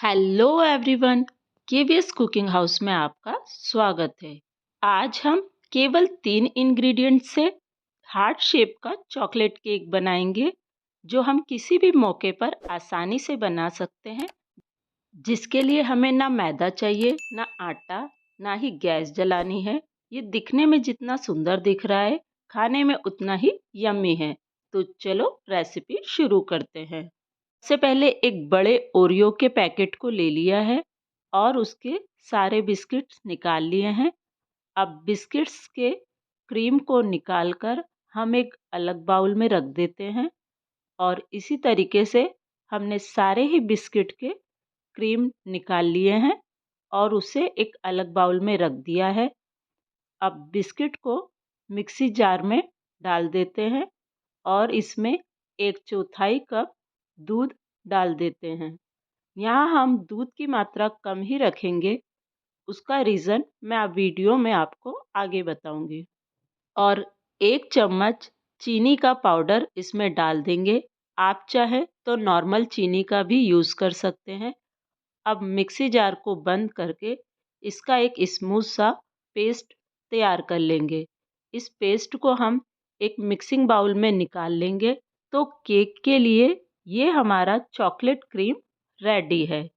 Hello everyone, KVS cooking house में आपका स्वागत है। आज हम केवल 3 इंग्रेडिएंट से हार्ट शेप का चॉकलेट केक बनाएंगे, जो हम किसी भी मौके पर आसानी से बना सकते हैं। जिसके लिए हमें ना मैदा चाहिए, ना आटा, ना ही गैस जलानी है। ये दिखने में जितना सुंदर दिख रहा है, खाने में उतना ही यम्मी है। तो चलो रेसिपी शुरू करते हैं। सबसे पहले एक बड़े ओरियो के पैकेट को ले लिया है और उसके सारे बिस्किट्स निकाल लिए हैं। अब बिस्किट्स के क्रीम को निकालकर हम एक अलग बाउल में रख देते हैं और इसी तरीके से हमने सारे ही बिस्किट के क्रीम निकाल लिए हैं और उसे एक अलग बाउल में रख दिया है। अब बिस्किट को मिक्सी जार में डाल देते हैं और इसमें 1/4 कप दूध डाल देते हैं। यहाँ हम दूध की मात्रा कम ही रखेंगे, उसका रीज़न मैं अब वीडियो में आपको आगे बताऊंगी। और 1 चम्मच चीनी का पाउडर इसमें डाल देंगे। आप चाहें तो नॉर्मल चीनी का भी यूज़ कर सकते हैं। अब मिक्सी जार को बंद करके इसका एक स्मूथ सा पेस्ट तैयार कर लेंगे। इस पेस्ट को हम एक मिक्सिंग बाउल में निकाल लेंगे। तो केक के लिए ये हमारा चॉकलेट क्रीम रेडी है।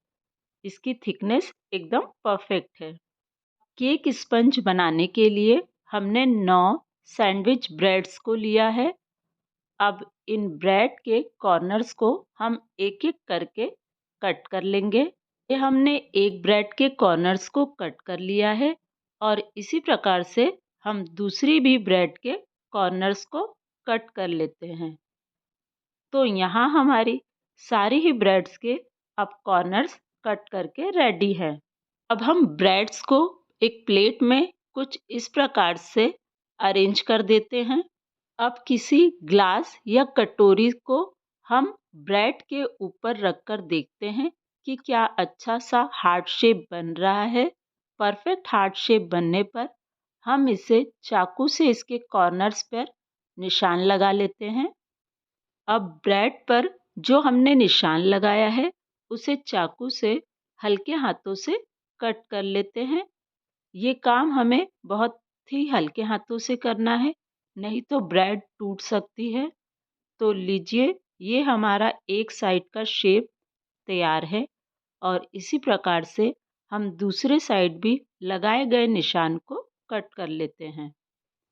इसकी थिकनेस एकदम परफेक्ट है। केक स्पंज बनाने के लिए हमने 9 सैंडविच ब्रेड्स को लिया है। अब इन ब्रेड के कॉर्नर्स को हम एक एक करके कट कर लेंगे। ये हमने एक ब्रेड के कॉर्नर्स को कट कर लिया है और इसी प्रकार से हम दूसरी भी ब्रेड के कॉर्नर्स को कट कर लेते हैं। तो यहाँ हमारी सारी ही ब्रेड्स के अब कॉर्नर्स कट करके रेडी है। अब हम ब्रेड्स को एक प्लेट में कुछ इस प्रकार से अरेंज कर देते हैं। अब किसी ग्लास या कटोरी को हम ब्रेड के ऊपर रखकर देखते हैं कि क्या अच्छा सा हार्ट शेप बन रहा है। परफेक्ट हार्ट शेप बनने पर हम इसे चाकू से इसके कॉर्नर्स पर निशान लगा लेते हैं। अब ब्रेड पर जो हमने निशान लगाया है उसे चाकू से हल्के हाथों से कट कर लेते हैं। ये काम हमें बहुत ही हल्के हाथों से करना है, नहीं तो ब्रेड टूट सकती है। तो लीजिए, ये हमारा एक साइड का शेप तैयार है और इसी प्रकार से हम दूसरे साइड भी लगाए गए निशान को कट कर लेते हैं।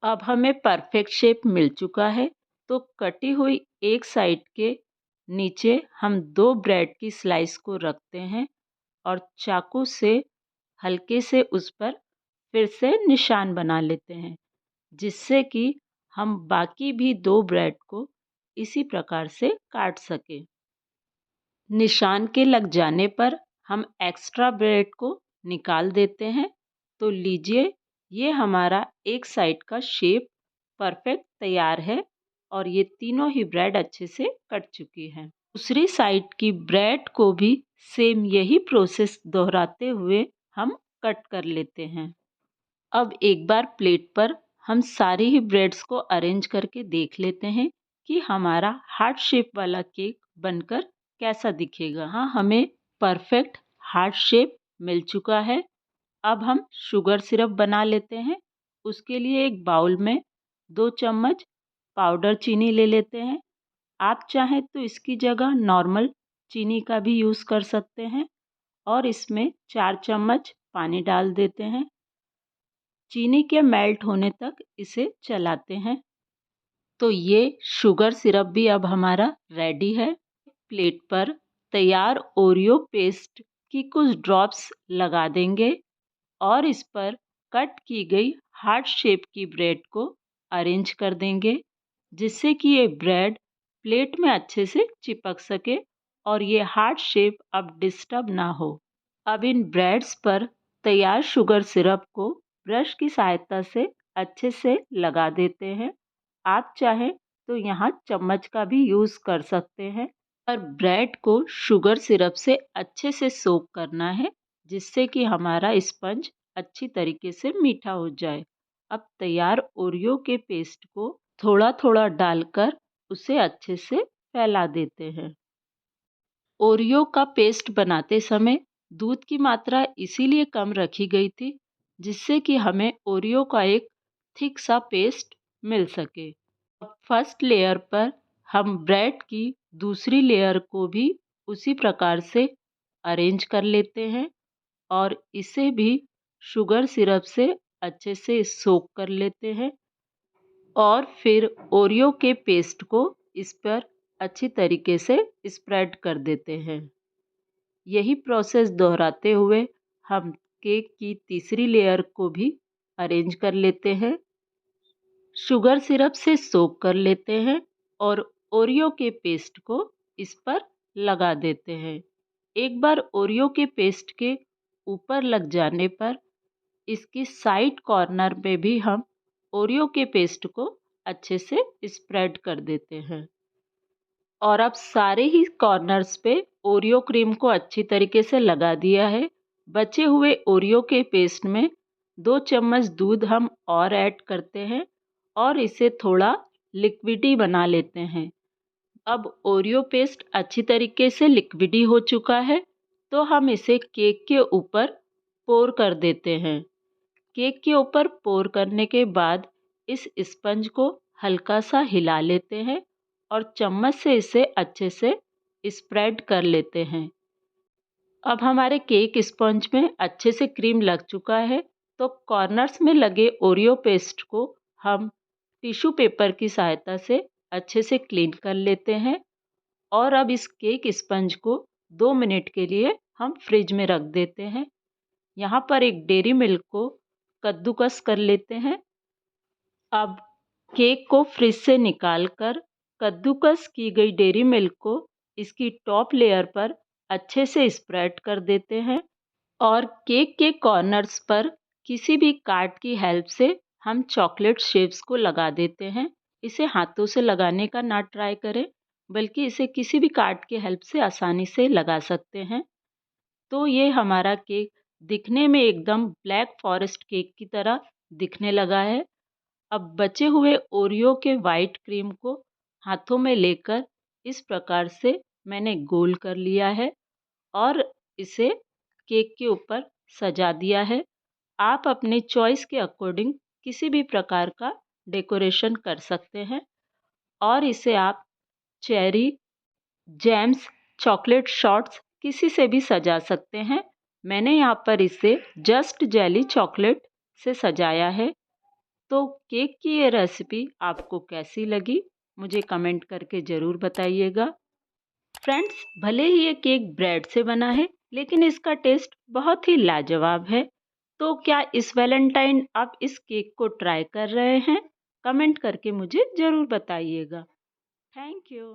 अब हमें परफेक्ट शेप मिल चुका है। तो कटी हुई एक साइड के नीचे हम 2 ब्रेड की स्लाइस को रखते हैं और चाकू से हल्के से उस पर फिर से निशान बना लेते हैं, जिससे कि हम बाकी भी 2 ब्रेड को इसी प्रकार से काट सकें। निशान के लग जाने पर हम एक्स्ट्रा ब्रेड को निकाल देते हैं। तो लीजिए, ये हमारा एक साइड का शेप परफेक्ट तैयार है और ये तीनों ही ब्रेड अच्छे से कट चुकी हैं। दूसरी साइड की ब्रेड को भी सेम यही प्रोसेस दोहराते हुए हम कट कर लेते हैं। अब एक बार प्लेट पर हम सारी ही ब्रेड्स को अरेंज करके देख लेते हैं कि हमारा हार्ट शेप वाला केक बनकर कैसा दिखेगा। हाँ, हमें परफेक्ट हार्ट शेप मिल चुका है। अब हम शुगर सिरप बना लेते हैं। उसके लिए एक बाउल में 2 चम्मच पाउडर चीनी ले लेते हैं। आप चाहें तो इसकी जगह नॉर्मल चीनी का भी यूज़ कर सकते हैं और इसमें 4 चम्मच पानी डाल देते हैं। चीनी के मेल्ट होने तक इसे चलाते हैं। तो ये शुगर सिरप भी अब हमारा रेडी है। प्लेट पर तैयार ओरियो पेस्ट की कुछ ड्रॉप्स लगा देंगे और इस पर कट की गई हार्ट शेप की ब्रेड को अरेंज कर देंगे, जिससे कि ये ब्रेड प्लेट में अच्छे से चिपक सके और ये हार्ट शेप अब डिस्टर्ब ना हो। अब इन ब्रेड्स पर तैयार शुगर सिरप को ब्रश की सहायता से अच्छे से लगा देते हैं। आप चाहें तो यहाँ चम्मच का भी यूज़ कर सकते हैं। पर ब्रेड को शुगर सिरप से अच्छे से सोक करना है, जिससे कि हमारा स्पंज अच्छी तरीके से मीठा हो जाए। अब तैयार ओरियो के पेस्ट को थोड़ा थोड़ा डालकर उसे अच्छे से फैला देते हैं। ओरियो का पेस्ट बनाते समय दूध की मात्रा इसीलिए कम रखी गई थी जिससे कि हमें ओरियो का एक थिक सा पेस्ट मिल सके। अब फर्स्ट लेयर पर हम ब्रेड की दूसरी लेयर को भी उसी प्रकार से अरेंज कर लेते हैं और इसे भी शुगर सिरप से अच्छे से सोक कर लेते हैं और फिर ओरियो के पेस्ट को इस पर अच्छी तरीके से स्प्रेड कर देते हैं। यही प्रोसेस दोहराते हुए हम केक की तीसरी लेयर को भी अरेंज कर लेते हैं, शुगर सिरप से सोक कर लेते हैं और ओरियो के पेस्ट को इस पर लगा देते हैं। एक बार ओरियो के पेस्ट के ऊपर लग जाने पर इसकी साइड कॉर्नर पे भी हम ओरियो के पेस्ट को अच्छे से स्प्रेड कर देते हैं और अब सारे ही कॉर्नर्स पे ओरियो क्रीम को अच्छी तरीके से लगा दिया है। बचे हुए ओरियो के पेस्ट में 2 चम्मच दूध हम और ऐड करते हैं और इसे थोड़ा लिक्विडी बना लेते हैं। अब ओरियो पेस्ट अच्छी तरीके से लिक्विडी हो चुका है तो हम इसे केक के ऊपर पोर कर देते हैं। केक के ऊपर पोर करने के बाद इस स्पंज को हल्का सा हिला लेते हैं और चम्मच से इसे अच्छे से स्प्रेड कर लेते हैं। अब हमारे केक स्पंज में अच्छे से क्रीम लग चुका है तो कॉर्नर्स में लगे ओरियो पेस्ट को हम टिश्यू पेपर की सहायता से अच्छे से क्लीन कर लेते हैं और अब इस केक स्पंज को 2 मिनट के लिए हम फ्रिज में रख देते हैं। यहाँ पर एक डेयरी मिल्क को कद्दूकस कर लेते हैं। अब केक को फ्रिज से निकालकर कद्दूकस की गई डेयरी मिल्क को इसकी टॉप लेयर पर अच्छे से स्प्रेड कर देते हैं और केक के कॉर्नर्स पर किसी भी कार्ड की हेल्प से हम चॉकलेट शेप्स को लगा देते हैं। इसे हाथों से लगाने का ना ट्राई करें बल्कि इसे किसी भी कार्ड की हेल्प से आसानी से लगा सकते हैं। तो ये हमारा केक दिखने में एकदम ब्लैक फॉरेस्ट केक की तरह दिखने लगा है। अब बचे हुए ओरियो के वाइट क्रीम को हाथों में लेकर इस प्रकार से मैंने गोल कर लिया है और इसे केक के ऊपर सजा दिया है। आप अपने चॉइस के अकॉर्डिंग किसी भी प्रकार का डेकोरेशन कर सकते हैं और इसे आप चेरी, जैम्स, चॉकलेट शॉट्स किसी से भी सजा सकते हैं। मैंने यहाँ पर इसे जस्ट जेली चॉकलेट से सजाया है। तो केक की ये रेसिपी आपको कैसी लगी मुझे कमेंट करके ज़रूर बताइएगा। फ्रेंड्स, भले ही ये केक ब्रेड से बना है लेकिन इसका टेस्ट बहुत ही लाजवाब है। तो क्या इस वैलेंटाइन आप इस केक को ट्राई कर रहे हैं? कमेंट करके मुझे ज़रूर बताइएगा। Thank you.